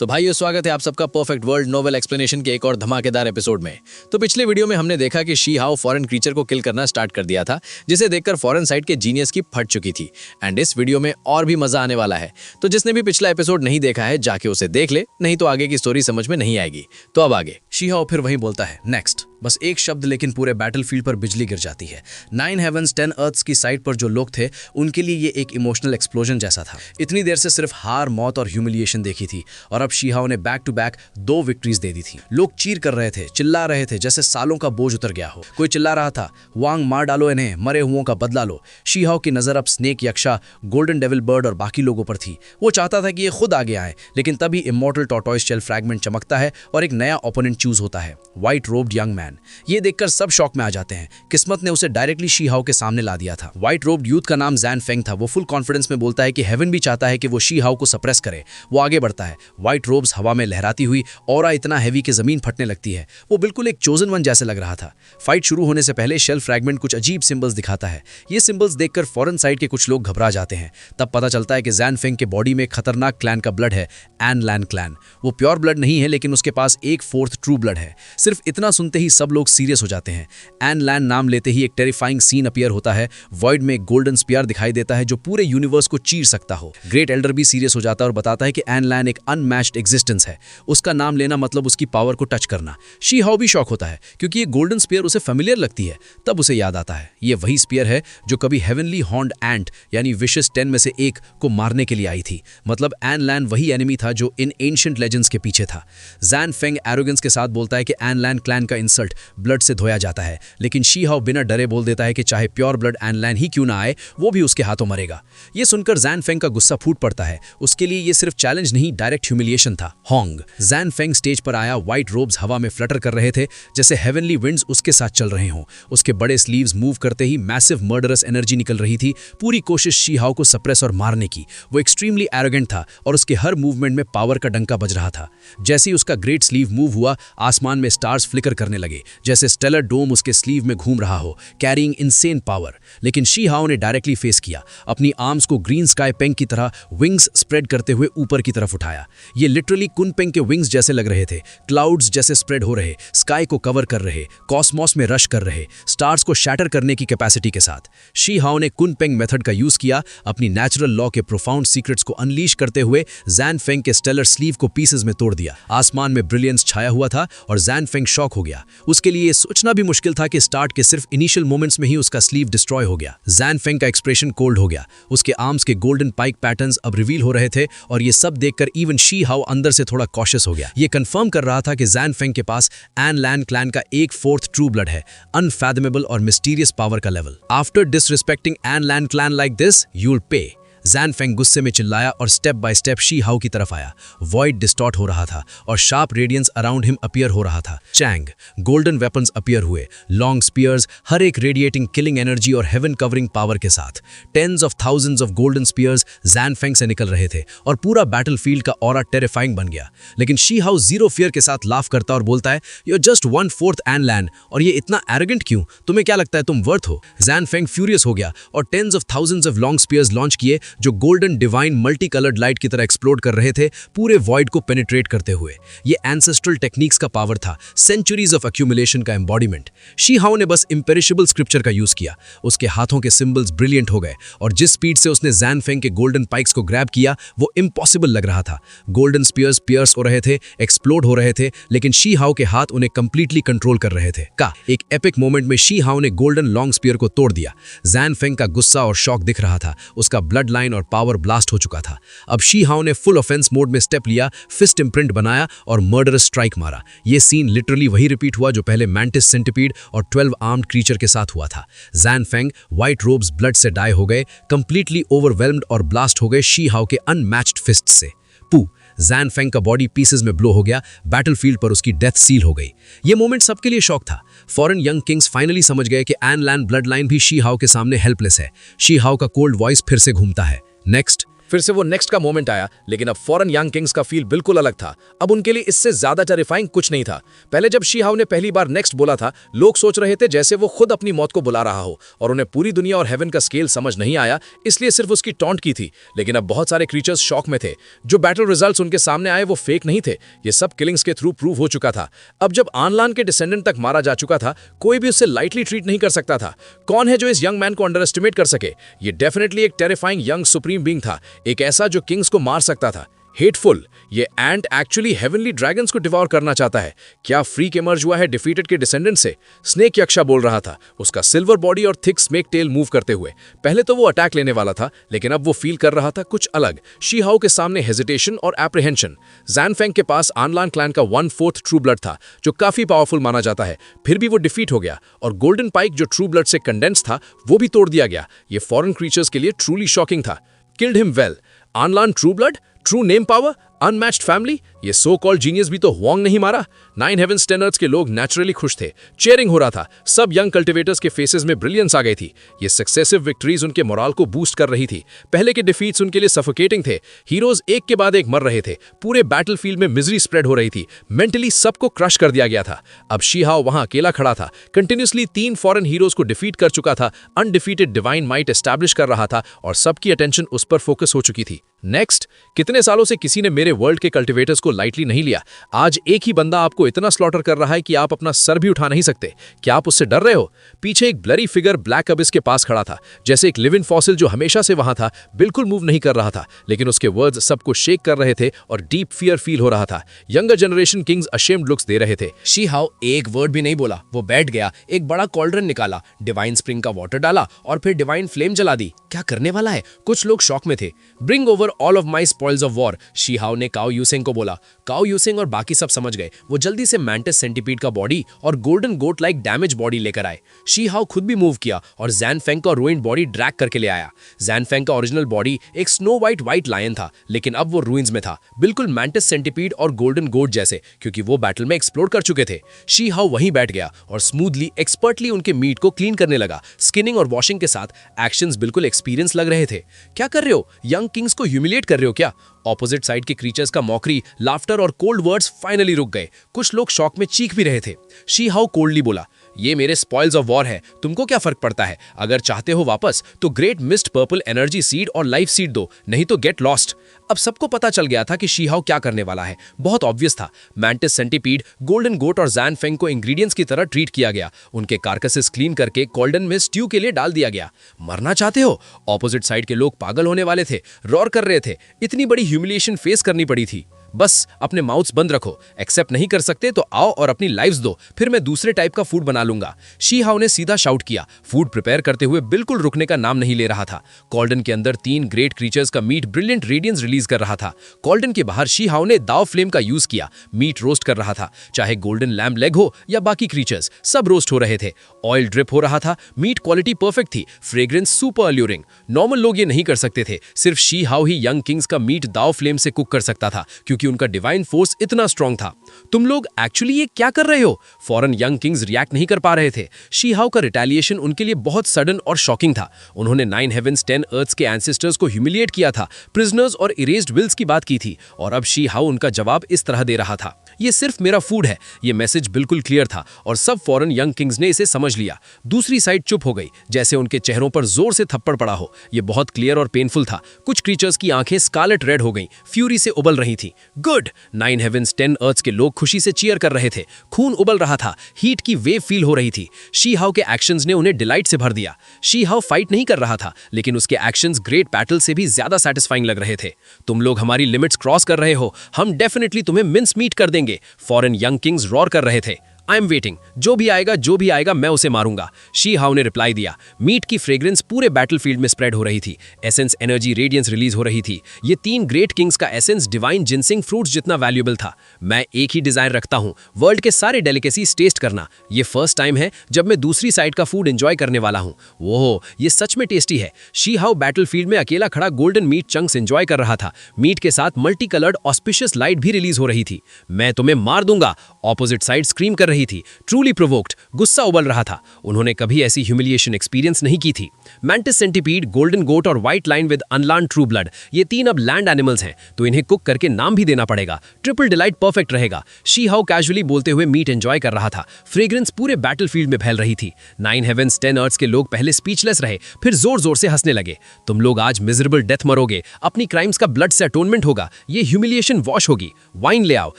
तो भाइयों, स्वागत है आप सबका परफेक्ट वर्ल्ड नोवेल एक्सप्लेनेशन के एक और धमाकेदार एपिसोड में। तो पिछले वीडियो में हमने देखा कि शी हाओ फॉरेन क्रीचर को किल करना स्टार्ट कर दिया था, जिसे देखकर फॉरेन साइड के जीनियस की फट चुकी थी। एंड इस वीडियो में और भी मजा आने वाला है, तो जिसने भी पिछला एपिसोड नहीं देखा है जाके उसे देख ले, नहीं तो आगे की स्टोरी समझ में नहीं आएगी। तो अब आगे शी हाओ फिर वही बोलता है, नेक्स्ट। बस एक शब्द, लेकिन पूरे बैटलफील्ड पर बिजली गिर जाती है। 9 हेवंस 10 अर्थ्स की साइड पर जो लोग थे उनके लिए ये एक इमोशनल एक्सप्लोजन जैसा था। इतनी देर से सिर्फ हार, मौत और ह्यूमिलिएशन देखी थी, और अब शी हाओ ने बैक टू बैक 2 विक्ट्रीज दे दी थी। लोग चीर कर रहे थे, चिल्ला रहे थे जैसे सालों का बोझ उतर गया हो। कोई चिल्ला रहा था, वांग मार डालो इन्हें, मरे हुओं का बदला लो। शी हाओ की नजर अब स्नेक, यक्षा, गोल्डन डेविल बर्ड और बाकी लोगों पर थी। वो चाहता था कि ये खुद आगे आए, लेकिन तभी इमॉर्टल टॉर्टोइस शेल फ्रैगमेंट चमकता है और एक नया ओपोनेंट चूज होता है, व्हाइट रोब्ड यंग मैन। ये देखकर सब शॉक में आ जाते हैं। किस्मत ने उसे डायरेक्टली शी हाओ के सामने ला दिया था। व्हाइट रोब्ड यूथ का नाम जैन फेंग था। वो फुल कॉन्फिडेंस में बोलता है कि हेवन भी चाहता है कि वो शी हाओ को सप्रेस करे। वो आगे बढ़ता है, व्हाइट रोब्स हवा में लहराती हुई, ऑरा इतना हैवी कि जमीन फटने लगती है। वो बिल्कुल एक चोजन वन जैसे लग रहा था। फाइट शुरू होने से पहले शेल फ्रैगमेंट कुछ अजीब सिंबल्स दिखाता है। ये सिंबल्स देखकर फॉरेन साइड के कुछ लोग घबरा जाते हैं। तब पता चलता है कि जैन फेंग के बॉडी में खतरनाक क्लैन का ब्लड है, एन लैन क्लैन। वो प्योर ब्लड नहीं है, लेकिन उसके पास 1/4 ट्रू ब्लड है। सिर्फ इतना सुनते ही सब लोग सीरियस हो जाते हैं। एन लैन नाम लेते ही एक टेरिफाइंग सीन अपीयर होता है। वॉइड में एक गोल्डन स्पीयर दिखाई देता है जो पूरे यूनिवर्स को चीर सकता हो। ग्रेट एल्डर भी सीरियस हो जाता है और बताता है कि एन लैन एक अनमैच्ड एग्जिस्टेंस है। उसका नाम लेना मतलब उसकी पावर को टच करना। शी हाओ भी शॉक होता है, क्योंकि ये गोल्डन स्पीयर उसे फेमिलियर लगती है। तब उसे याद आता है, ये वही स्पीयर है जो कभी हेवनली हॉर्न्ड एंट यानी विशेस 10 में से एक को मारने के लिए आई थी। मतलब एन लैन वही एनिमी था जो इन एंशिएंट लेजेंड्स के पीछे था। जैन फेंग एरोगेंस के साथ बोलता है कि एन लैन क्लैन का इंसल्ट ब्लड से धोया जाता है, लेकिन शी हाओ बिना डरे बोल देता है कि चाहे प्योर ब्लड एन लैन ही क्यों ना आए, वो भी उसके हाथों मरेगा। ये सुनकर जैन फेंग का गुस्सा फूट पड़ता है। उसके लिए ये सिर्फ चैलेंज नहीं, डायरेक्ट ह्यूमिलिएशन था। होंग जैन फेंग स्टेज पर आया। व्हाइट रोब्स हवा में फ्लटर कर रहे थे, जैसे हेवनली विंड्स उसके साथ चल रहे हों। उसके बड़े स्लीव्स मूव करते ही मैसिव मर्डरस एनर्जी निकल रही थी। पूरी कोशिश शी हाओ को सप्रेस और मारने की। वो एक्सट्रीमली एरोगेंट था और उसके हर मूवमेंट में पावर का डंका बज रहा था। जैसे ही उसका ग्रेट स्लीव मूव हुआ, आसमान में स्टार्स फ्लिकर करने लगे, जैसे स्टेलर डोम उसके स्लीव में घूम रहा हो, कैरिंग इनसेन पावर। लेकिन शी हाओ ने डायरेक्टली फेस किया। अपनी आर्म्स को ग्रीन स्काई पेंग की तरह विंग्स स्प्रेड करते हुए ऊपर की तरफ उठाया। ये लिटरली कुन पेंग के विंग्स जैसे लग रहे थे। क्लाउड्स जैसे स्प्रेड हो रहे, स्काई को कवर कर रहे, कॉस्मोस में रश कर रहे, स्टार्स को शैटर करने की कैपेसिटी के साथ। शी हाओ ने कुन पेंग मेथड का यूज किया, अपनी नेचुरल लॉ के प्रोफाउंड सीक्रेट्स को अनलीश करते हुए जैन फेंग के स्टेलर स्लीव को पीसेस में तोड़ दिया। आसमान में ब्रिलियंस छाया हुआ था और जैन फेंग शॉक हो गया। उसके लिए ये सोचना भी मुश्किल था कि स्टार्ट के सिर्फ इनिशियल मोमेंट्स में ही उसका स्लीव डिस्ट्रॉय हो गया। जैन फेंग का एक्सप्रेशन कोल्ड हो गया। उसके आर्म्स के गोल्डन पाइक पैटर्न्स अब रिवील हो रहे थे, और ये सब देखकर इवन शी हाओ अंदर से थोड़ा कॉशियस हो गया। ये कंफर्म कर रहा था कि जैन फेंग के पास एन लैन क्लैन का 1/4 ट्रू ब्लड है, अनफैथमेबल और मिस्टीरियस पावर का level. After disrespecting an Lan clan like this, you will pay. Jian Feng गुस्से में चिल्लाया और स्टेप बाय स्टेप शी हाओ की तरफ आया। वॉइड डिस्टॉर्ट हो रहा था और sharp radiance around him appear हो रहा था। चैंग गोल्डन वेपन्स अपीयर हुए, लॉन्ग स्पीयर्स, हर एक रेडिएटिंग किलिंग एनर्जी और हेवन कवरिंग पावर के साथ। Tens of thousands of golden spears Jian Feng से निकल रहे थे और पूरा बैटलफील्ड का ऑरा टेरिफाइंग बन गया। लेकिन शी हाओ जीरो फियर के साथ लाफ करता और बोलता है, यू आर जस्ट 1/4 एन लैन, और ये इतना एरोगेंट क्यों? तुम्हें क्या लगता है तुम वर्थ हो? जैन फेंग फ्यूरियस हो गया और tens of thousands of long spears launch किए, जो golden divine multi coloured light की तरह एक्सप्लोड कर रहे थे, पूरे वॉइड को पेनिट्रेट करते हुए। ये एंसेस्ट्रल टेक्निक्स का पावर था, सेंचुरीज ऑफ एक्यूमुलेशन का एम्बॉडीमेंट। शी हाओ ने बस इम्पेरिशेबल स्क्रिप्चर का यूज किया। उसके हाथों के सिंबल्स ब्रिलियंट हो गए, और जिस स्पीड से उसने जैन फेंग के गोल्डन पाइक्स को ग्रैब किया, वो इम्पॉसिबल लग रहा था। गोल्डन स्पीयर्स पियर्स हो रहे थे, एक्सप्लोड हो रहे थे, लेकिन शी हाओ के हाथ उन्हें कंप्लीटली कंट्रोल कर रहे थे। एक एपिक मोमेंट में शी हाओ ने गोल्डन लॉन्ग स्पीयर को तोड़ दिया। जैन फेंग का गुस्सा और शॉक दिख रहा था। उसका ब्लड लाइन और पावर ब्लास्ट हो चुका था। अब शी हाओ ने फुल ऑफेंस मोड में स्टेप लिया, फिस्ट इम्प्रिंट बनाया और मर्डरस स्ट्राइक मारा। ये सीन लिटरली वही रिपीट हुआ जो पहले मैंटिस सेंटिपीड और 12 आर्म्ड क्रीचर के साथ हुआ था। Jain Feng white ropes blood से डाई हो गए, कंप्लीटली ओवरवेल्म्ड और ब्लास्ट हो गए शी हाओ के अनमैच्ड फिस्ट से। पू जैन फेंग का बॉडी पीसेस में ब्लो हो गया। बैटलफील्ड पर उसकी डेथ सील हो गई। ये मोमेंट सबके लिए शॉक था। फॉरेन यंग किंग्स फाइनली समझ गए कि एन लैन ब्लड लाइन भी शी हाओ के सामने हेल्पलेस है। शी हाओ का कोल्ड वॉइस फिर से घूमता है, नेक्स्ट। फिर से वो नेक्स्ट का मोमेंट आया, लेकिन अब फॉरन यंग किंग्स का फील बिल्कुल अलग था। अब उनके लिए इससे ज्यादा टेरिफाइंग कुछ नहीं था। पहले जब शी हाउ ने पहली बार नेक्स्ट बोला था, लोग सोच रहे थे जैसे वो खुद अपनी मौत को बुला रहा हो, और उन्हें पूरी दुनिया और हेवन का स्केल समझ नहीं आया, इसलिए सिर्फ उसकी टॉन्ट की थी। लेकिन अब बहुत सारे क्रीचर्स शॉक में थे। जो बैटल रिजल्ट्स उनके सामने आए वो फेक नहीं थे, ये सब किलिंग्स के थ्रू प्रूव हो चुका था। अब जब आनलान के डिसेंडेंट तक मारा जा चुका था, कोई भी उससे लाइटली ट्रीट नहीं कर सकता था। कौन है जो इस यंग मैन को अंडर एस्टिमेट कर सके? ये डेफिनेटली एक टेरिफाइंग यंग सुप्रीम बीइंग था, एक ऐसा जो किंग्स को मार सकता था। हेटफुल, ये एंट एक्चुअली हेवनली ड्रैगन्स को डिवॉर करना चाहता है। क्या फ्रीक इमर्ज हुआ है डिफीटेड के डिसेंडेंट से? स्नेक यक्षा बोल रहा था, उसका सिल्वर बॉडी और थिक स्नेक टेल मूव करते हुए। पहले तो वो अटैक लेने वाला था, लेकिन अब वो फील कर रहा था कुछ अलग। शी हाउ के सामने हेजिटेशन और एप्रीहेंशन। जैन फेंग के पास आनलान क्लैन का 1/4 ट्रू ब्लड था, जो काफी पावरफुल माना जाता है। फिर भी वो डिफीट हो गया, और गोल्डन पाइक जो ट्रू ब्लड से कंडेंस था, वो भी तोड़ दिया गया। ये फॉरेन क्रीचर्स के लिए ट्रूली शॉकिंग था। Killed him well. आनलान true blood, true name power, unmatched family, ये सो कॉल्ड जीनियस भी तो हुआंग नहीं मारा। 9 हेवंस 10 अर्थ के लोग नेचुरली खुश थे, चेयरिंग हो रहा था। सब यंग कल्टिवेटर्स के फेसेस में ब्रिलियंस आ गई थी। ये सक्सेसिव विक्ट्रीज उनके मोराल को बूस्ट कर रही थी। पहले के डिफीट्स उनके लिए सफोकेटिंग थे। हीरोज एक के बाद एक मर रहे थे। पूरे बैटलफील्ड में मिजरी स्प्रेड हो रही थी। मेंटली सबको क्रश कर दिया गया था। अब शी हाउ वहां अकेला खड़ा था, कंटिन्यूसली 3 फॉरेन हीरोज को डिफीट कर चुका था, अनडिफीटेड डिवाइन माइट एस्टैब्लिश कर रहा था, और सबकी अटेंशन उस पर फोकस हो चुकी थी। नेक्स्ट, कितने सालों से किसी ने मेरे वर्ल्ड के कल्टिवेटर्स को लाइटली नहीं लिया। आज एक ही बंदा आपको इतना स्लॉटर कर रहा है कि आप अपना सर भी उठा नहीं सकते। क्या आप उससे डर रहे हो? पीछे एक ब्लरी फिगर ब्लैक अबिस के पास खड़ा था, जैसे एक लिव इन फॉसिल जो हमेशा से वहां था, बिल्कुल मूव नहीं कर रहा था, लेकिन उसके वर्ड्स सबको शेक कर रहे थे और डीप फियर फील हो रहा था। Younger generation kings ashamed looks दे रहे थे। शी हाउ एक वर्ड भी नहीं बोला, वो बैठ गया, एक बड़ा कॉल्ड्रन निकाला, डिवाइन स्प्रिंग का वाटर डाला और फिर डिवाइन फ्लेम जला दी। क्या करने वाला है? कुछ लोग शॉक में थे। Bring over all of my spoils of war, she how ने काओ यूसेंग को बोला। काओ यूसेंग और बाकी सब समझ गए। वो जल्दी से मैंटिस सेंटीपीड का बॉडी और गोल्डन गोट लाइक डैमेज बॉडी लेकर आए। शी हाउ खुद भी मूव किया और जैन फेंग का रूइंड बॉडी ड्रैग करके ले आया। जैन फेंग का ओरिजिनल बॉडी एक स्नो व्हाइट लायन था, लेकिन अब वो रूइंस में था, बिल्कुल मैंटिस सेंटीपीड और गोल्डन गोट जैसे, क्योंकि वो बैटल में एक्सप्लोड कर चुके थे। शी हाउ वहीं बैठ गया और स्मूथली एक्सपर्टली उनके मीट को क्लीन करने लगा। स्किनिंग और वॉशिंग के साथ एक्शंस बिल्कुल एक्सपीरियंस लग रहे थे। क्या कर रहे हो? यंग किंग्स को ह्यूमिलिएट कर रहे हो क्या? ऑपोजिट साइड के क्रीचर्स का मॉकरी, लाफ्टर और कोल्ड वर्ड्स फाइनली रुक गए। कुछ लोग शॉक में चीख भी रहे थे। शी हाउ कोल्डली बोला, ये मेरे स्पॉइल्स ऑफ वॉर है, तुमको क्या फर्क पड़ता है? अगर चाहते हो वापस तो great mist purple energy seed और लाइफ सीड दो, नहीं तो गेट लॉस्ट। अब सबको पता चल गया था कि शी हाउ क्या करने वाला है। बहुत ऑब्वियस था। मैंटिस सेंटीपीड, गोल्डन गोट और जैन फेंग को इंग्रेडिएंट्स की तरह ट्रीट किया गया। उनके कार्कसेस क्लीन करके कॉल्डन में स्ट्यू के लिए डाल दिया गया। मरना चाहते हो? ऑपोजिट साइड के लोग पागल होने वाले थे, रॉर कर रहे थे। इतनी बड़ी ह्यूमिलिएशन फेस करनी पड़ी थी। बस अपने माउथ्स बंद रखो। एक्सेप्ट नहीं कर सकते तो आओ और अपनी लाइव्स दो, फिर मैं दूसरे टाइप का फूड बना लूंगा। शी हाउ ने सीधा शाउट किया। फूड प्रिपेयर करते हुए बिल्कुल रुकने का नाम नहीं ले रहा था। कॉल्डन के अंदर 3 ग्रेट क्रीचर्स का मीट ब्रिलियंट रेडियंस रिलीज कर रहा था। कॉल्डन के बाहर शी हाउ ने दाव फ्लेम का यूज किया। मीट रोस्ट कर रहा था, चाहे गोल्डन लैम्ब लेग हो या बाकी क्रीचर्स, सब रोस्ट हो रहे थे। ऑयल ड्रिप हो रहा था। मीट क्वालिटी परफेक्ट थी, फ्रेग्रेंस सुपर अल्यूरिंग। नॉर्मल लोग ये नहीं कर सकते थे, सिर्फ she how he young Kings का मीट दाव फ्लेम से कुक कर सकता था, क्योंकि उनका डिवाइन फोर्स इतना स्ट्रांग था। तुम लोग एक्चुअली ये क्या कर रहे हो? फॉरेन यंग किंग्स रिएक्ट नहीं कर पा रहे थे। शी हाउ का रिटेलिएशन उनके लिए बहुत सडन और शॉकिंग था। उन्होंने 9 हेवंस 10 अर्थ्स के एंसेस्टर्स को ह्यूमिलिएट किया था, प्रिजनर्स और इरेज्ड विल्स की बात की थी, और अब शी हाउ उनका जवाब इस तरह दे रहा था, ये सिर्फ मेरा फूड है। ये मैसेज बिल्कुल क्लियर था और सब फॉरेन यंग किंग्स ने इसे समझ लिया। दूसरी साइड चुप हो गई, जैसे उनके चेहरों पर जोर से थप्पड़ पड़ा हो। ये बहुत क्लियर और पेनफुल था। कुछ क्रीचर्स की आंखें स्कारलेट रेड हो गईं, फ्यूरी से उबल रही थी। गुड! 9 हेवंस 10 अर्थ्स के लोग खुशी से चीयर कर रहे थे। खून उबल रहा था, हीट की वेव फील हो रही थी। शी हाउ के एक्शंस ने उन्हें डिलाइट से भर दिया। शी हाउ फाइट नहीं कर रहा था, लेकिन उसके एक्शंस ग्रेट बैटल से भी ज्यादा सैटिस्फाइंग लग रहे थे। तुम लोग हमारी लिमिट्स क्रॉस कर रहे हो, हम डेफिनेटली तुम्हें मिन्स मीट कर देंगे। फॉरेन यंग किंग्स रॉर कर रहे थे। आई एम वेटिंग, जो भी आएगा मैं उसे मारूंगा। शी हाउ ने रिप्लाई दिया। मीट की फ्रेग्रेंस पूरे बैटलफील्ड में स्प्रेड हो रही थी। एसेंस एनर्जी रेडियंस रिलीज हो रही थी। ये 3 ग्रेट किंग्स का एसेंस डिवाइन जिनसिंग फ्रूट्स जितना वैल्यूएबल था। मैं एक ही डिजाइन रखता हूं, वर्ल्ड के सारे डेलिकेसीज टेस्ट करना। ये फर्स्ट टाइम है जब मैं दूसरी साइड का फूड एंजॉय करने वाला हूं। ओह, ये सच में टेस्टी है। शी हाउ बैटलफील्ड में अकेला खड़ा गोल्डन मीट चंक्स एंजॉय कर रहा था। मीट के साथ मल्टी कलर्ड ऑस्पिशियस लाइट भी रिलीज हो रही थी। मैं तुम्हें मार दूंगा, ऑपोजिट साइड स्क्रीम कर रही थी, ट्रूली प्रोवोक्ड, गुस्सा उबल रहा था। उन्होंने कभी ऐसी ह्यूमिलिएशन एक्सपीरियंस नहीं की थी। मैंटिस सेंटिपीड, गोल्डन गोट और white line with unlearned true blood, ये 3 अब लैंड एनिमल्स हैं, तो इन्हें कुक करके नाम भी देना पड़ेगा। ट्रिपल डिलाइट परफेक्ट रहेगा। शी हाउ कैजुअली बोलते हुए मीट एंजॉय कर रहा था। फ्रेग्रेंस पूरे बैटलफील्ड में फैल रही थी। 9 हेवेंस 10 अर्थ्स के लोग पहले स्पीचलेस रहे, फिर जोर जोर से हंसने लगे। तुम लोग आज मिजरेबल डेथ मरोगे, अपनी क्राइम्स का ब्लड से अटोनमेंट होगा, ये ह्यूमिलिएशन वॉश होगी। वाइन ले आओ,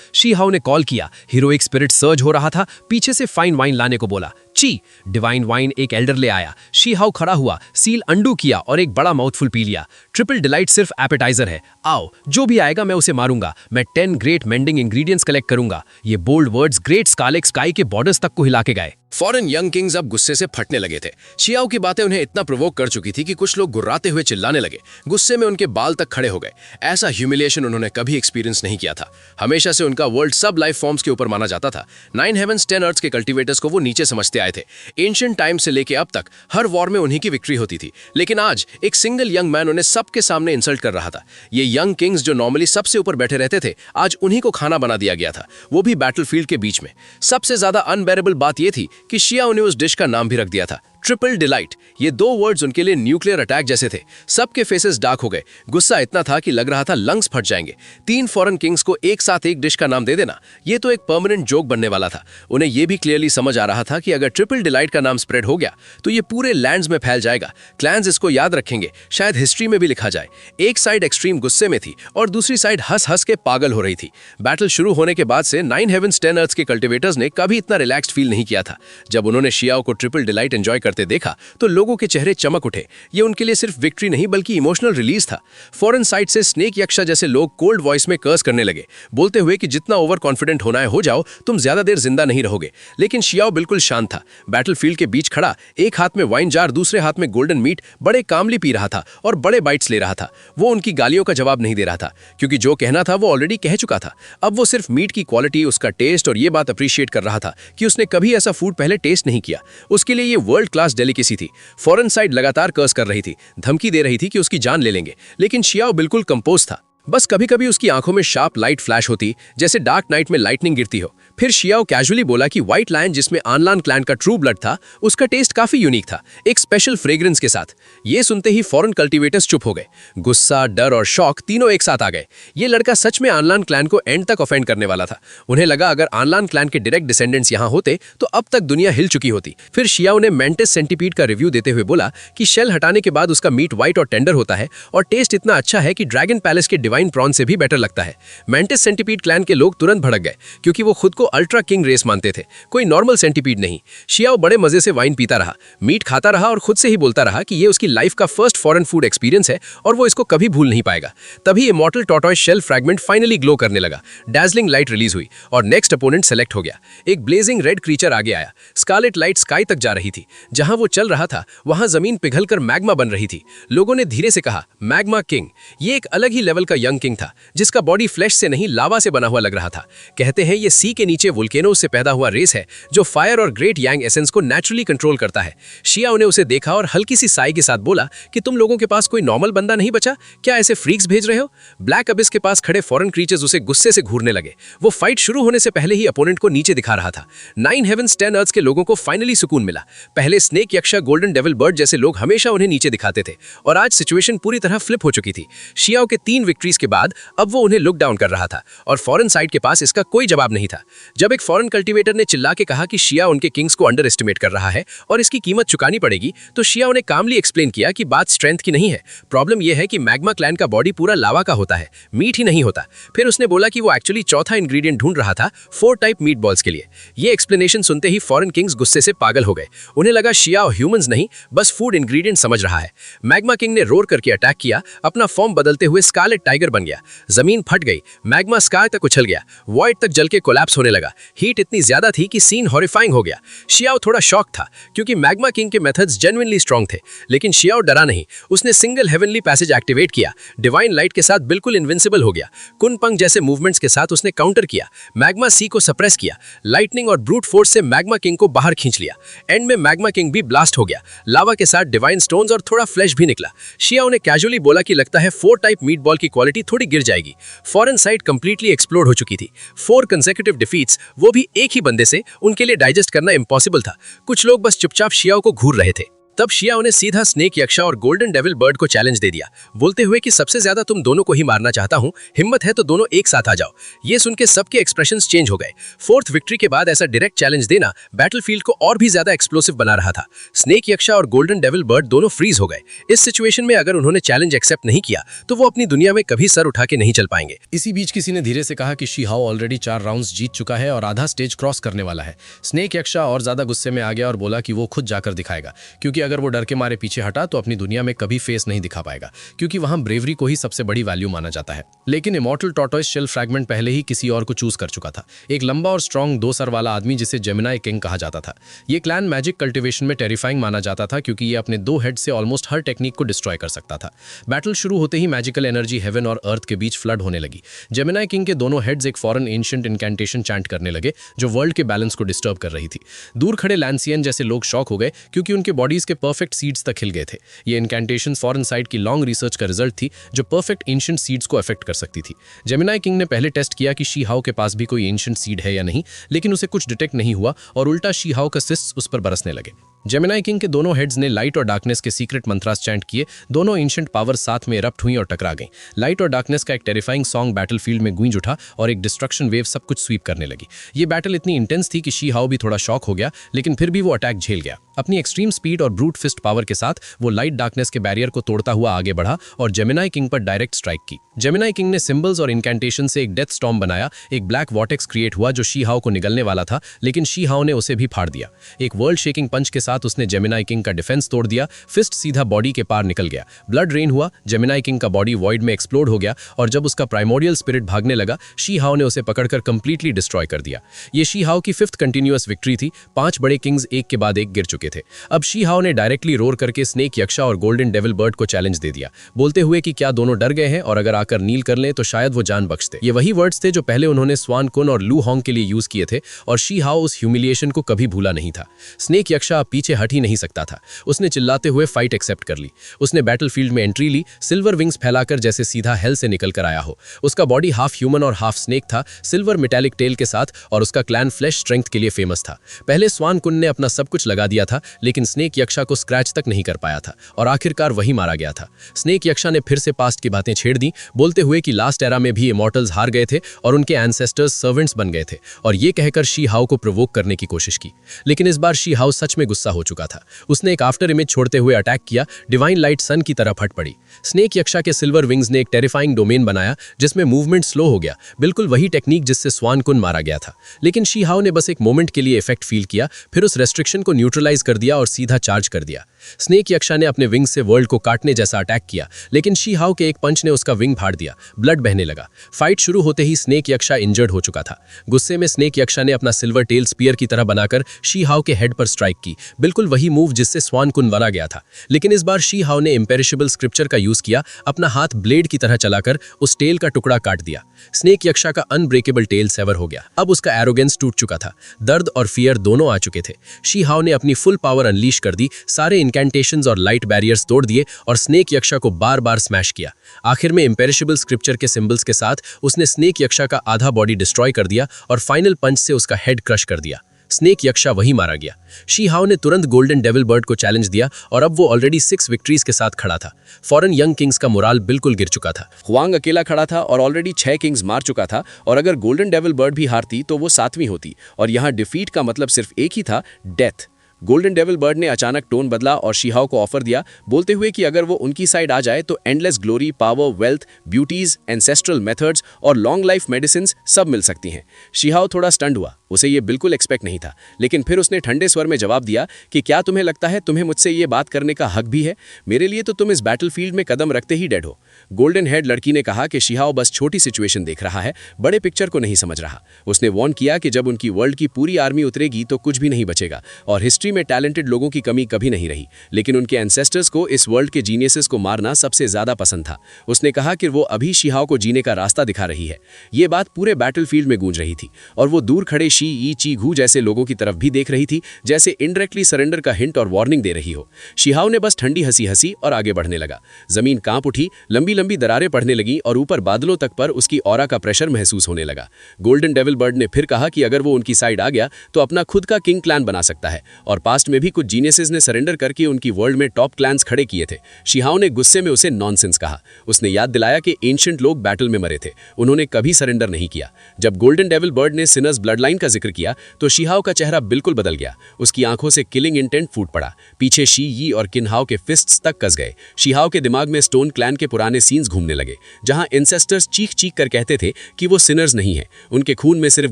शी हाउ ने कॉल किया। हीरोइक स्पिरिट सर्ज हो रहा था, पीछे से फाइन वाइन लाने को बोला। ची डिवाइन वाइन एक एल्डर ले आया। शी हाउ खड़ा हुआ, सील अंडू किया और एक बड़ा माउथफुल पी लिया। ट्रिपल डिलाइट सिर्फ एपेटाइजर है, आओ जो भी आएगा मैं उसे मारूंगा। मैं 10 ग्रेट मेंडिंग इंग्रेडिएंट्स कलेक्ट करूंगा। ये बोल्ड वर्ड्स ग्रेट स्कालेक स्काई के बॉर्डर्स तक को हिला के गए। फॉरेन यंग किंग्स अब गुस्से से फटने लगे थे। शियाओ की बातें उन्हें इतना प्रोवोक कर चुकी थी कि कुछ लोग गुर्राते हुए चिल्लाने लगे। गुस्से में उनके बाल तक खड़े हो गए। ऐसा ह्यूमिलिएशन उन्होंने कभी एक्सपीरियंस नहीं किया था। हमेशा से उनका वर्ल्ड सब लाइफ फॉर्म्स के ऊपर माना जाता था। 9 हेवेंस 10 अर्थ्स के कल्टीवेटर्स को वो नीचे समझते आए थे। एंशिएंट टाइम से लेके अब तक हर वॉर में उन्हीं की विक्ट्री होती थी। लेकिन आज एक सिंगल यंग मैन उन्हें सबके सामने इंसल्ट कर रहा था। ये यंग किंग्स जो नॉर्मली सबसे ऊपर बैठे रहते थे, आज उन्हीं को खाना बना दिया गया था, वो भी बैटलफील्ड के बीच में। सबसे ज्यादा अनबेरेबल बात यह थी कि शियाओ ने उस डिश का नाम भी रख दिया था, ट्रिपल डिलाइट। ये 2 वर्ड्स उनके लिए न्यूक्लियर अटैक जैसे थे। सबके फेसेस डार्क हो गए। गुस्सा इतना था कि लग रहा था लंग्स फट जाएंगे। 3 फॉरेन किंग्स को एक साथ एक डिश का नाम दे देना, ये तो एक परमानेंट जोक बनने वाला था। उन्हें यह भी क्लियरली समझ आ रहा था कि अगर ट्रिपल डिलाइट का नाम स्प्रेड हो गया तो ये पूरे लैंड्स में फैल जाएगा। क्लैंस इसको याद रखेंगे, शायद हिस्ट्री में भी लिखा जाए। एक साइड एक्सट्रीम गुस्से में थी और दूसरी साइड हंस हंस के पागल हो रही थी। बैटल शुरू होने के बाद से 9 हेवेंस 10 अर्थ्स के कल्टीवेटर्स ने कभी इतना रिलैक्स्ड फील नहीं किया था। जब उन्होंने शियाओ को ट्रिपल डिलाइट एंजॉय करते देखा तो लोगों के चेहरे चमक उठे। ये उनके लिए सिर्फ विक्ट्री नहीं बल्कि इमोशनल रिलीज था। फॉरेन साइड से स्नेक यक्षा जैसे लोग कोल्ड वॉइस में कर्स करने लगे, बोलते हुए कि जितना ओवर कॉन्फिडेंट होना है हो जाओ, तुम ज्यादा देर जिंदा नहीं रहोगे। लेकिन शियाओ बिल्कुल शांत था। बैटलफील्ड के बीच खड़ा, एक हाथ में वाइन जार, दूसरे हाथ में गोल्डन मीट, बड़े कामली पी रहा था और बड़े बाइट्स ले रहा था। वो उनकी गालियों का जवाब नहीं दे रहा था, क्योंकि जो कहना था वो ऑलरेडी कह चुका था। अब वो सिर्फ मीट की क्वालिटी, उसका टेस्ट और ये बात अप्रिशिएट कर रहा था कि उसने कभी ऐसा फूड पहले टेस्ट नहीं किया। उसके लिए ये वर्ल्ड क्लास डेलिकेसी थी। फॉरेन साइड लगातार कर्स कर रही थी, धमकी दे रही थी कि उसकी जान ले लेंगे, लेकिन शियाओ बिल्कुल कंपोज था। बस कभी कभी उसकी आंखों में शार्प लाइट फ्लैश होती, जैसे डार्क नाइट में लाइटनिंग गिरती हो। फिर शियाओ कैजुअली बोला कि व्हाइट लायन, जिसमें आनलान क्लैन का ट्रू ब्लड था, उसका टेस्ट काफी यूनिक था, एक स्पेशल फ्रेग्रेंस के साथ। ये सुनते ही फॉरेन कल्टीवेटर्स चुप हो गए। गुस्सा, डर और शॉक तीनों एक साथ आ गए। ये लड़का सच में आनलान क्लैन को एंड तक ऑफेंड करने वाला था। उन्हें लगा अगर आनलान क्लैन के डायरेक्ट डिसेंडेंट्स यहाँ होते तो अब तक दुनिया हिल चुकी होती। फिर शियाओ ने मैंटिस सेंटीपीड का रिव्यू देते हुए बोला कि शेल हटाने के बाद उसका मीट व्हाइट और टेंडर होता है और टेस्ट इतना अच्छा है कि ड्रैगन पैलेस के डिवाइन प्रॉन से भी लगता है। मैंटिस सेंटीपीड क्लैन के लोग तुरंत भड़क गए, क्योंकि वो खुद को अल्ट्रा किंग रेस मानते थे, कोई नॉर्मल सेंटीपीड नहीं। शियाओ बड़े मजे से वाइन पीता रहा, मीट खाता रहा और खुद से ही बोलता रहा कि ये उसकी लाइफ का फर्स्ट फॉरेन फूड एक्सपीरियंस है और वो इसको कभी भूल नहीं पाएगा। तभी immortal tortoise shell fragment finally glow करने लगा, डैजलिंग लाइट रिलीज हुई और नेक्स्ट अपोनेंट सेलेक्ट हो गया। एक ब्लेजिंग रेड क्रीचर आगे आया। स्कारलेट लाइट स्काई तक जा रही थी। जहां वो चल रहा था वहां जमीन पिघलकर मैग्मा बन रही थी। लोगों ने धीरे से कहा, मैग्मा किंग। ये एक अलग ही लेवल का यंग किंग था, जिसका बॉडी फ्लैश से नहीं लावा से बना हुआ लग रहा था। कहते हैं ये सी के नीचे वोल्केनोज से पैदा हुआ रेस है जो फायर और ग्रेट यांग एसेंस को नेचुरली कंट्रोल करता है। शियाओ ने उसे देखा और हल्की सी साई के साथ बोला कि तुम लोगों के पास कोई नॉर्मल बंदा नहीं बचा क्या, ऐसे फ्रीक्स भेज रहे हो? ब्लैक अबिस के पास खड़े फॉरेन क्रीचर्स उसे गुस्से से घूरने लगे। वो फाइट शुरू होने से पहले ही अपोनेंट को नीचे दिखा रहा था। 9 हेवेंस 10 अर्थ्स के लोगों को फाइनली सुकून मिला। पहले स्नेक यक्षा, गोल्डन डेविल बर्ड जैसे लोग हमेशा उन्हें नीचे दिखाते थे और आज सिचुएशन पूरी तरह फ्लिप हो चुकी थी। शियाओ के 3 विक्ट्रीज के बाद अब वो उन्हें लुक डाउन कर रहा था और फॉरेन साइड के पास इसका कोई जवाब नहीं था। जब एक फॉरेन कल्टीवेटर ने चिल्ला के कहा कि शिया उनके किंग्स को अंडर एस्टिमेट कर रहा है और इसकी कीमत चुकानी पड़ेगी, तो शियाओ ने कामली एक्सप्लेन किया कि बात स्ट्रेंथ की नहीं है, प्रॉब्लम यह है कि मैग्मा क्लैन का बॉडी पूरा लावा का होता है, मीट ही नहीं होता। फिर उसने बोला कि वो एक्चुअली चौथा इंग्रेडिएंट ढूंढ रहा था 4 टाइप मीट बॉल्स के लिए। ये एक्सप्लेनेशन सुनते ही फॉरेन किंग्स गुस्से से पागल हो गए। उन्हें लगा शियाओ ह्यूमंस नहीं बस फूड इंग्रेडिएंट समझ रहा है। मैग्मा किंग ने रोर करके अटैक किया, अपना फॉर्म बदलते हुए स्कारलेट टाइगर बन गया। जमीन फट गई, मैग्मा स्काई तक उछल गया, वॉइड तक जल के कोलैप्स होने लगा। हीट इतनी ज्यादा थी कि सीन हॉरिफाइंग हो गया। शियाओ थोड़ा शॉक था क्योंकि मैग्मा किंग के मेथड्स जेन्युइनली स्ट्रांग थे, लेकिन शियाओ डरा नहीं। उसने सिंगल हेवनली पैसेज एक्टिवेट किया, डिवाइन लाइट के साथ बिल्कुल इनविंसिबल हो गया। कुनपंग जैसे मूवमेंट्स के साथ उसने काउंटर किया, मैग्मा सी को सप्रेस किया, लाइटनिंग और ब्रूट फोर्स से मैग्मा किंग को बाहर खींच लिया। एंड में मैग्मा किंग भी ब्लास्ट हो गया, लावा के साथ डिवाइन स्टोन्स और थोड़ा फ्लैश भी निकला। शियाओ ने कैजुअली बोला कि लगता है 4 टाइप मीट बॉल की क्वालिटी पॉसिबिलिटी थोड़ी गिर जाएगी। फॉरेन साइड कंप्लीटली एक्सप्लोड हो चुकी थी। 4 कंसेक्यूटिव डिफीट्स, वो भी एक ही बंदे से, उनके लिए डाइजेस्ट करना इम्पॉसिबल था। कुछ लोग बस चुपचाप शियाओ को घूर रहे थे। तब शिया उन्हें सीधा स्नेक यक्षा और गोल्डन डेविल बर्ड को चैलेंज दे दिया, बोलते हुए कि सबसे ज्यादा तुम दोनों को ही मारना चाहता हूं, हिम्मत है तो दोनों एक साथ आ जाओ। ये सुन के सबके एक्सप्रेशंस चेंज हो गए। 4th विक्ट्री के बाद ऐसा डायरेक्ट चैलेंज देना बैटलफील्ड को और भी ज्यादा एक्सप्लोसिव बना रहा था। स्नेक यक्षा और गोल्डन डेविल बर्ड दोनों फ्रीज हो गए। इस सिचुएशन में अगर उन्होंने चैलेंज एक्सेप्ट नहीं किया तो वो अपनी दुनिया में कभी सर उठा के नहीं चल पाएंगे। इसी बीच किसी ने धीरे से कहा कि शी हाओ ऑलरेडी 4 राउंड्स जीत चुका है और आधा स्टेज क्रॉस करने वाला है। स्नेक यक्षा और ज्यादा गुस्से में आ गया और बोला कि वो खुद जाकर दिखाएगा, क्योंकि अगर वो डर के मारे पीछे हटा तो अपनी दुनिया में कभी फेस नहीं दिखा पाएगा, क्योंकि वहां ब्रेवरी को ही सबसे बड़ी वैल्यू माना जाता है। लेकिन इमॉर्टल टॉर्टोइस शेल फ्रैगमेंट पहले ही किसी और को चूज कर चुका था, एक लंबा और स्ट्रॉन्ग 2 सर वाला आदमी जिसे जेमिनाई किंग कहा जाता था। ये क्लैन मैजिक कल्टिवेशन में टेरिफाइंग माना जाता था, क्योंकि ये अपने 2 हेड से ऑलमोस्ट हर टेक्निक को डिस्ट्रॉय कर सकता था। बैटल शुरू होते ही मैजिकल एनर्जी हेवन और अर्थ के बीच फ्लड होने लगी। जेमिनाई किंग के दोनों हेड्स एक फॉरेन एंशिएंट इनकैंटेशन चैंट करने लगे, जो वर्ल्ड के बैलेंस को डिस्टर्ब कर रही थी। दूर खड़े लैंसियन जैसे लोग शॉक हो गए, क्योंकि उनके बॉडीज के परफेक्ट सीड्स तक हिल गए थे। ये इनकैंटेशन फॉरेन साइड की लॉन्ग रिसर्च का रिजल्ट थी, जो परफेक्ट एंशिएंट सीड्स को अफेक्ट कर सकती थी। जेमिनाई किंग ने पहले टेस्ट किया कि शी हाओ के पास भी कोई एंशिएंट सीड है या नहीं, लेकिन उसे कुछ डिटेक्ट नहीं हुआ और उल्टा शी हाओ का सिस्ट्स उस पर बरसने लगे। जेमिनाई किंग के दोनों हेड्स ने लाइट और डार्कनेस के सीक्रेट मंत्रास चैंट किए। दोनों एंशिएंट पावर साथ में इरप्ट हुई और टकरा गईं। लाइट और डार्कनेस का एक टेरिफाइंग सॉन्ग बैटलफील्ड में गूंज उठा और एक डिस्ट्रक्शन वेव सब कुछ स्वीप करने लगी। ये बैटल इतनी इंटेंस थी कि शी हाओ भी थोड़ा शॉक हो गया, लेकिन फिर भी वो अटैक झेल गया। अपनी एक्सट्रीम स्पीड और ब्रूट फिस्ट पावर के साथ वो लाइट डार्कनेस के बैरियर को तोड़ता हुआ आगे बढ़ा और जेमिनाई किंग पर डायरेक्ट स्ट्राइक की। जेमिनाई किंग ने सिंबल्स और इनकैंटेशन से एक डेथ स्टॉर्म बनाया। एक ब्लैक वॉटेक्स क्रिएट हुआ जो शी हाओ को निगलने वाला था, लेकिन शी हाओ ने उसे भी फाड़ दिया। एक वर्ल्ड शेकिंग पंच के साथ उसने जेमिनाई किंग का डिफेंस तोड़ दिया। फिस्ट सीधा बॉडी के पार निकल गया। ब्लड रेन हुआ। जेमिनाई किंग का बॉडी वॉइड में एक्सप्लोड हो गया और जब उसका प्राइमोरियल स्पिरिट भागने लगा, शी हाओ ने उसे पकड़कर कंप्लीटली डिस्ट्रॉय कर दिया। ये शी हाओ की 5th कंटिन्यूअस विक्ट्री थी। 5 बड़े किंग्स एक के बाद एक गिर चुके थे। अब शी हाओ ने डायरेक्टली रोर करके स्नेक यक्षा और गोल्डन डेविल बर्ड को चैलेंज दे दिया, बोलते हुए कि क्या दोनों डर गए हैं और अगर आकर नील कर लें तो शायद वो जान बख्शते। ये वही वर्ड्स थे जो पहले उन्होंने स्वान कुन और लू होंग के लिए यूज किए थे और शी हाओ उस ह्यूमिलिएशन को कभी भूला नहीं था। स्नेक यक्षा पीछे हट ही नहीं सकता था। उसने चिल्लाते हुए फाइट एक्सेप्ट कर ली। उसने बैटलफील्ड में एंट्री ली, सिल्वर विंग्स फैलाकर जैसे सीधा हेल से निकल कर आया हो। उसका बॉडी हाफ ह्यूमन और हाफ स्नेक था, सिल्वर मेटालिक टेल के साथ, और उसका क्लैन फ्लैश स्ट्रेंथ के लिए फेमस था। पहले स्वान कुन ने अपना सब कुछ लगा दिया था, लेकिन स्नेक यक्षा को स्क्रैच तक नहीं कर पाया था और आखिरकार वही मारा गया था। स्नेक यक्षा ने फिर से पास्ट की बातें छेड़ दी, बोलते हुए कि लास्ट एरा में भी इमॉर्टल्स हार गए थे और उनके एंसेस्टर्स सर्वेंट्स बन गए थे, और ये कहकर शी हाओ को प्रोवोक करने की कोशिश की। लेकिन इस बार शी हाओ सच में गुस्सा हो चुका था। उसने एक आफ्टर इमेज छोड़ते हुए अटैक किया। डिवाइन लाइट सन की तरह फट पड़ी। स्नेक यक्षा के सिल्वर विंग्स ने एक टेरिफाइंग डोमेन बनाया जिसमें मूवमेंट स्लो हो गया, बिल्कुल वही टेक्निक जिससे स्वान कुन मारा गया था। लेकिन शी हाओ ने बस एक मोमेंट के लिए इफेक्ट फील किया, फिर उस रेस्ट्रिक्शन को न्यूट्रलाइज कर दिया और सीधा चार्ज कर दिया। स्नेक यक्षा ने अपने विंग से वर्ल्ड को काटने जैसा अटैक किया, लेकिन शी हाओ के एक पंच ने उसका विंग फाड़ दिया। ब्लड बहने लगा। फाइट शुरू होते ही स्नेक यक्षा इंजर्ड हो चुका था। गुस्से में स्नेक यक्षा ने अपना सिल्वर टेल स्पीयर की तरह बनाकर शी हाओ के हेड पर स्ट्राइक की, बिल्कुल वही मूव जिससे स्वान कुन मारा गया था। लेकिन इस बार शी हाओ ने इम्पेरिशेबल स्क्रिप्चर का यूज किया, अपना हाथ ब्लेड की तरह चलाकर उस टेल का टुकड़ा काट दिया। स्नेक यक्षा का अनब्रेकेबल टेल सेवर हो गया। अब उसका एरोगेंस टूट चुका था। दर्द और फियर दोनों आ चुके थे। शी हाओ ने अपनी फुल पावर अनलीश कर दी, सारे इनकैंटेशंस और लाइट बैरियर्स तोड़ दिए और स्नेक यक्षा को बार बार स्मैश किया। आखिर में इम्पेरिशेबल स्क्रिप्चर के सिंबल्स के साथ उसने स्नेक यक्षा का आधा बॉडी डिस्ट्रॉय कर दिया और फाइनल पंच से उसका हेड क्रश कर दिया। स्नेक यक्षा वही मारा गया। शी हाओ ने तुरंत गोल्डन डेविल बर्ड को चैलेंज दिया और अब वो ऑलरेडी 6 विक्ट्रीज के साथ खड़ा था। फॉरेन यंग किंग्स का मोराल बिल्कुल गिर चुका था। हुआंग अकेला खड़ा था और ऑलरेडी 6 किंग्स मार चुका था, और अगर गोल्डन डेविल बर्ड भी हारती तो वो 7वीं होती, और यहाँ डिफीट का मतलब सिर्फ एक ही था, डेथ। गोल्डन डेविल बर्ड ने अचानक टोन बदला और शी हाओ को ऑफर दिया, बोलते हुए कि अगर वो उनकी साइड आ जाए तो endless glory, power, wealth, beauties, ancestral methods और लॉन्ग लाइफ मेडिसिन सब मिल सकती हैं। शी हाओ थोड़ा स्टंड हुआ, उसे ये बिल्कुल एक्सपेक्ट नहीं था, लेकिन फिर उसने ठंडे स्वर में जवाब दिया कि क्या तुम्हें लगता है तुम्हें मुझसे ये बात करने का हक भी है? मेरे लिए तो तुम इस बैटलफील्ड में कदम रखते ही डेड हो। गोल्डन हेड लड़की ने कहा कि शी हाओ बस छोटी सिचुएशन देख रहा है, बड़े पिक्चर को नहीं समझ रहा। उसने वार्न किया कि जब उनकी वर्ल्ड की पूरी आर्मी उतरेगी तो कुछ भी नहीं बचेगा और हिस्ट्री में टैलेंटेड लोगों की कमी कभी नहीं रही, लेकिन उनके एंसेस्टर्स को इस वर्ल्ड के जीनियसेस को मारना सबसे ज्यादा पसंद था। उसने कहा कि वो अभी शिहाओ को जीने का रास्ता दिखा रही है। ये बात पूरे बैटलफील्ड में गूंज रही थी और वो दूर खड़े शी ई ची घू जैसे लोगों की तरफ भी देख रही थी, जैसे इनडायरेक्टली सरेंडर का हिंट और वार्निंग दे रही हो। शिहाओ ने बस ठंडी हंसी हंसी और आगे बढ़ने लगा। जमीन कांप उठी, लंबी लंबी दरारें पड़ने लगी और ऊपर बादलों तक पर उसकी ऑरा का प्रेशर महसूस होने लगा। गोल्डन डेविल बर्ड ने फिर कहा कि अगर वो उनकी साइड आ गया तो अपना खुद का किंग क्लैन बना सकता है, और पास्ट में भी कुछ जीनियसेस ने सरेंडर करके उनकी वर्ल्ड में टॉप क्लैंस खड़े किए थे। शिहाओ ने गुस्से में उसे नॉनसेंस कहा। उसने याद दिलाया कि एंशिएंट लोग बैटल में मरे थे, उन्होंने कभी सरेंडर नहीं किया। जब गोल्डन डेविल बर्ड ने सिनर्स ब्लडलाइन का जिक्र किया तो शिहाओ का चेहरा बिल्कुल बदल गया। उसकी आंखों से किलिंग इंटेंट फूट पड़ा। पीछे शी यी और किन्हाओ के फिस्ट्स तक कस गए। शिहाओ के दिमाग में स्टोन क्लैन के पुराने सीन्स घूमने लगे, जहां एंसेस्टर्स चीख चीख कर कहते थे कि वो सिनर्स नहीं है, उनके खून में सिर्फ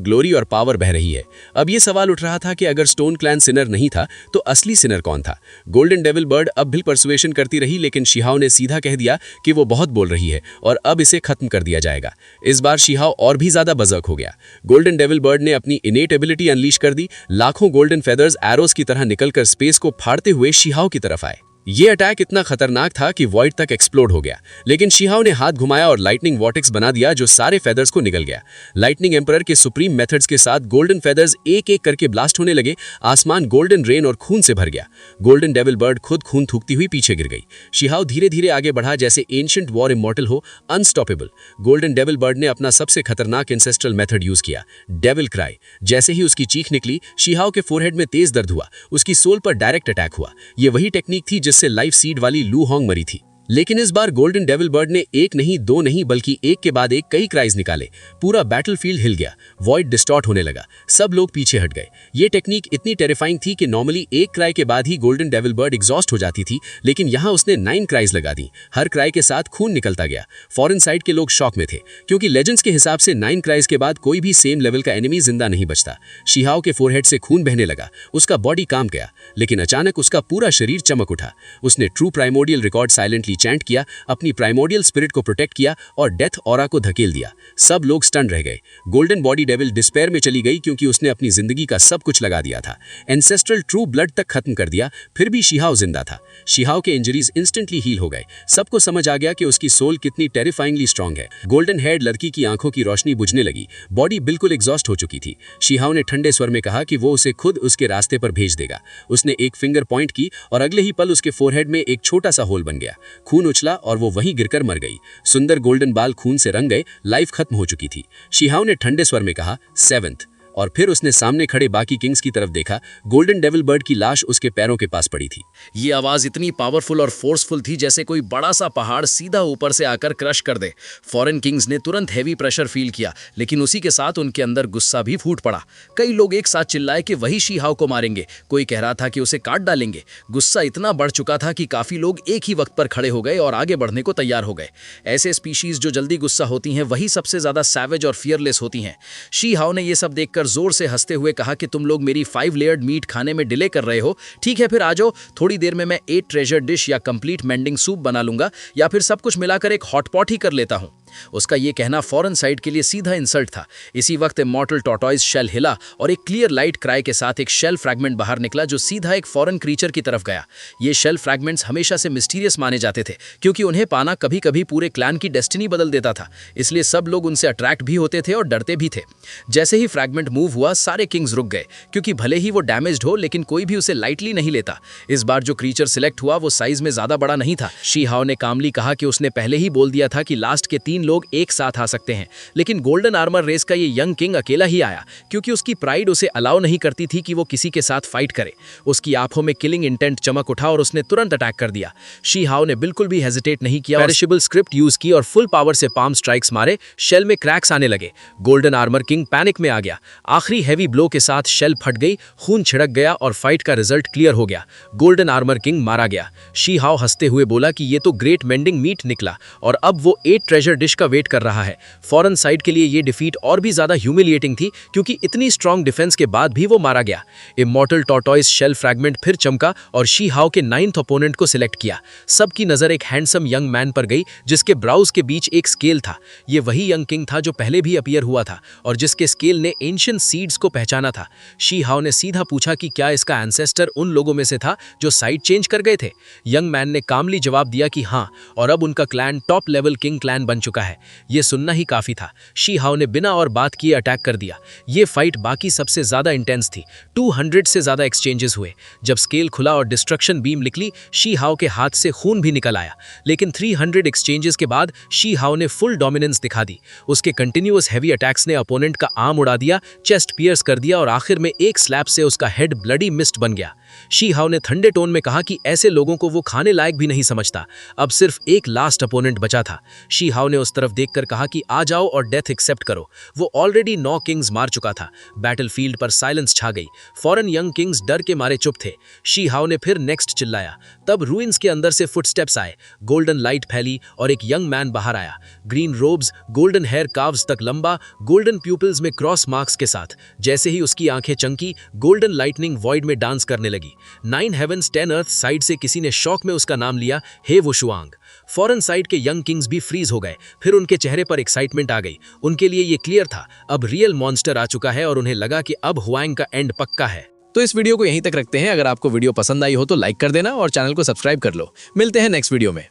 ग्लोरी और पावर बह रही है। अब ये सवाल उठ रहा था कि अगर स्टोन क्लैन सिनर नहीं था तो असली सिनर कौन था। गोल्डन डेविल बर्ड अब भी परसुएशन करती रही, लेकिन शिहाओ ने सीधा कह दिया कि वो बहुत बोल रही है और अब इसे खत्म कर दिया जाएगा। इस बार शिहाओ और भी ज्यादा बजर्क हो गया। गोल्डन डेविल बर्ड ने अपनी इनेट एबिलिटी अनलीश कर दी। लाखों गोल्डन फेदर्स एरोस की तरह निकलकर स्पेस को फाड़ते हुए शिहाओ की तरफ आए। ये अटैक इतना खतरनाक था कि वॉइड तक एक्सप्लोड हो गया, लेकिन शिहाओ ने हाथ घुमाया और लाइटनिंग वॉर्टेक्स बना दिया जो सारे फेदर्स को निगल गया। लाइटनिंग एम्परर के सुप्रीम मेथड्स के साथ गोल्डन फेदर्स एक एक करके ब्लास्ट होने लगे। आसमान गोल्डन रेन और खून से भर गया। गोल्डन डेविल बर्ड खुद खून थूकती हुई पीछे गिर गई। शिहाओ धीरे धीरे आगे बढ़ा जैसे एंशिएंट वॉर इमॉर्टल हो, अनस्टॉपेबल। गोल्डन डेविल बर्ड ने अपना सबसे खतरनाक एंसेस्ट्रल मेथड यूज किया, डेविल क्राई। जैसे ही उसकी चीख निकली, शिहाओ के फोरहेड में तेज दर्द हुआ। उसकी सोल पर डायरेक्ट अटैक हुआ। ये वही टेक्निक थी जिससे लाइफ सीड वाली लू होंग मरी थी। लेकिन इस बार गोल्डन डेविल बर्ड ने एक नहीं, दो नहीं, बल्कि एक के बाद एक कई क्राइज निकाले। पूरा बैटलफील्ड हिल गया। वॉइड डिस्टॉर्ट होने लगा। सब लोग पीछे हट गए। ये टेक्निक इतनी टेरिफाइंग थी कि नॉर्मली एक क्राई के बाद ही गोल्डन डेविल बर्ड एग्जॉस्ट हो जाती थी, लेकिन यहाँ उसने 9 क्राइज लगा दी। हर क्राई के साथ खून निकलता गया। फॉरेन साइड के लोग शॉक में थे, क्योंकि लेजेंड्स के हिसाब से 9 क्राइज के बाद कोई भी सेम लेवल का एनिमी जिंदा नहीं बचता। शिहाओ के फोरहेड से खून बहने लगा। उसका बॉडी काम गया, लेकिन अचानक उसका पूरा शरीर चमक उठा। उसने true primordial record silently chant किया, अपनी प्राइमोडियल स्पिरिट को प्रोटेक्ट किया और डेथ ऑरा को धकेल दिया। सब लोग स्टन रह गए। गोल्डन बॉडी डेविल डिस्पेयर में चली गई, क्योंकि उसने अपनी जिंदगी का सब कुछ लगा दिया था। एंसेस्ट्रल ट्रू ब्लड तक खत्म कर दिया, फिर भी शिहाओ जिंदा था। शिहाओ के इंजरीज इंस्टेंटली हील हो गए। सबको समझ आ गया कि उसकी सोल कितनी टेरिफाइंगली स्ट्रांग है। गोल्डन हेयर्ड लड़की की आंखों की रोशनी बुझने लगी। बॉडी बिल्कुल एग्जॉस्ट हो चुकी थी। शिहाओ ने ठंडे स्वर में कहा कि वो उसे खुद उसके रास्ते पर भेज देगा। उसने एक फिंगर पॉइंट की और अगले ही पल उसके फोरहेड में एक छोटा सा होल बन गया। खून उछला और वो वहीं गिरकर मर गई। सुंदर गोल्डन बाल खून से रंग गए। लाइफ खत्म हो चुकी थी। शिहाओ ने ठंडे स्वर में कहा 7th, और फिर उसने सामने खड़े बाकी किंग्स की तरफ देखा। गोल्डन डेविल बर्ड की लाश उसके पैरों के पास पड़ी थी। ये आवाज इतनी पावरफुल और फोर्सफुल थी जैसे कोई बड़ा सा पहाड़ सीधा ऊपर से आकर क्रश कर दे। फॉरेन किंग्स ने तुरंत हैवी प्रेशर फील किया, लेकिन उसी के साथ उनके अंदर गुस्सा भी फूट पड़ा। कई लोग एक साथ चिल्लाए कि वही शिहाओ को मारेंगे, कोई कह रहा था कि उसे काट डालेंगे। गुस्सा इतना बढ़ चुका था कि काफी लोग एक ही वक्त पर खड़े हो गए और आगे बढ़ने को तैयार हो गए। ऐसे स्पीशीज जो जल्दी गुस्सा होती हैं वही सबसे ज्यादा सैवेज और फियरलेस होती हैं। शिहाओ ने यह सब देखकर जोर से हंसते हुए कहा कि तुम लोग मेरी 5 लेयर्ड मीट खाने में डिले कर रहे हो। ठीक है, फिर आ जाओ। थोड़ी देर में मैं 8 ट्रेजर डिश या कंप्लीट मेंडिंग सूप बना लूंगा, या फिर सब कुछ मिलाकर एक हॉट पॉट ही कर लेता हूं। उसका यह कहना फॉरेन साइड के लिए सीधा इंसल्ट था। इसी वक्त इमॉर्टल टॉर्टॉइज शेल हिला और एक क्लियर लाइट क्राई के साथ एक शेल फ्रैगमेंट बाहर निकला जो सीधा एक फॉरेन क्रीचर की तरफ गया। ये शेल फ्रैगमेंट्स हमेशा से मिस्टीरियस माने जाते थे, क्योंकि उन्हें पाना कभी कभी पूरे क्लैन की डेस्टिनी बदल देता था। इसलिए सब लोग उनसे अट्रैक्ट भी होते थे और डरते भी थे। जैसे ही फ्रैगमेंट मूव हुआ, सारे किंग्स रुक गए, क्योंकि भले ही वो डैमेज्ड हो, लेकिन कोई भी उसे लाइटली नहीं लेता। इस बार जो क्रीचर सिलेक्ट हुआ वो साइज में ज्यादा बड़ा नहीं था। शिहाओ ने कामली कहा कि उसने पहले ही बोल दिया था कि लास्ट के 3 लोग एक साथ आ सकते हैं, लेकिन गोल्डन आर्मर रेस का ये यंग किंग अकेला ही आया, क्योंकि उसकी प्राइड उसे अलाउ नहीं करती थी कि वो किसी के साथ फाइट करे। उसकी आंखों में किलिंग इंटेंट चमक उठा और उसने तुरंत अटैक कर दिया। शिहाओ ने बिल्कुल भी हेजिटेट नहीं किया, पेरिशेबल स्क्रिप्ट यूज की और फुल पावर से पाम स्ट्राइक्स मारे। शेल में क्रैक्स आने लगे। गोल्डन आर्मर किंग पैनिक में आ गया। आखिरी हैवी ब्लो के साथ शेल फट गई, खून छिड़क गया और फाइट का रिजल्ट क्लियर हो गया। गोल्डन आर्मर किंग मारा गया। शिहाओ हंसते हुए बोला कि ये तो ग्रेट मेंडिंग मीट निकला और अब वो 8 ट्रेजर डिश फिनिश का वेट कर रहा है। फॉरेन साइड के लिए ये डिफीट और भी ज्यादा ह्यूमिलिएटिंग थी क्योंकि इतनी स्ट्रॉन्ग डिफेंस के बाद भी वो मारा गया। इमॉर्टल टॉर्टॉइस शेल फ्रैगमेंट फिर चमका और शी हाओ के 9th ओपोनेंट को सिलेक्ट किया। सबकी नजर एक हैंडसम यंग मैन पर गई जिसके ब्राउज के बीच एक स्केल था। ये वही यंग किंग था जो पहले भी अपीयर हुआ था और जिसके स्केल ने एंशिएंट सीड्स को पहचाना था। शी हाओ ने सीधा पूछा कि क्या इसका एंसेस्टर उन लोगों में से था जो साइड चेंज कर गए थे। यंग मैन ने कामली जवाब दिया कि हाँ, और अब उनका clan top level king clan बन चुका है। ये सुनना ही काफी था। शी हाओ ने बिना और बात किए अटैक कर दिया। ये फाइट बाकी सबसे ज्यादा इंटेंस थी। 200 से ज्यादा एक्सचेंजेस हुए। जब स्केल खुला और डिस्ट्रक्शन बीम निकली, शी हाओ के हाथ से खून भी निकल आया। लेकिन 300 एक्सचेंजेस के बाद शी हाओ ने फुल डोमिनेंस दिखा दी। उसके कंटिन्यूअस हैवी अटैक्स ने अपोनेंट का आर्म उड़ा दिया, चेस्ट पियर्स कर दिया और आखिर में एक स्लैप से उसका हेड ब्लडी मिस्ट बन गया। शी हाओ ने ठंडे टोन में कहा कि ऐसे लोगों को वो खाने लायक भी नहीं समझता। अब सिर्फ एक लास्ट अपोनेंट बचा था। शी हाओ ने उस तरफ देखकर कहा कि आ जाओ और डेथ एक्सेप्ट करो। वो ऑलरेडी 9 किंग्स मार चुका था। बैटलफील्ड पर साइलेंस छा गई। फॉरेन यंग किंग्स डर के मारे चुप थे। शी हाओ ने फिर नेक्स्ट चिल्लाया। तब रूइंस के अंदर से फुटस्टेप्स आए। गोल्डन लाइट फैली और एक यंग मैन बाहर आया। Green robes, golden hair calves तक लंबा, गोल्डन प्यूपिल्स में क्रॉस मार्क्स के साथ। जैसे ही उसकी आंखें चमकी, गोल्डन लाइटनिंग वॉइड में डांस करने लगी। 9 हेवंस 10 अर्थ साइड से किसी ने शौक में उसका नाम लिया, हे वुशुआंग। फॉरेन साइड के यंग किंग्स भी फ्रीज हो गए। फिर उनके चेहरे पर एक्साइटमेंट आ गई। उनके लिए ये क्लियर था, अब रियल मॉन्स्टर आ चुका है और उन्हें लगा कि अब हुआंग का एंड पक्का है। तो इस वीडियो को यहीं तक रखते हैं। अगर आपको वीडियो पसंद आई हो तो लाइक कर देना और चैनल को सब्सक्राइब कर लो। मिलते हैं नेक्स्ट वीडियो में।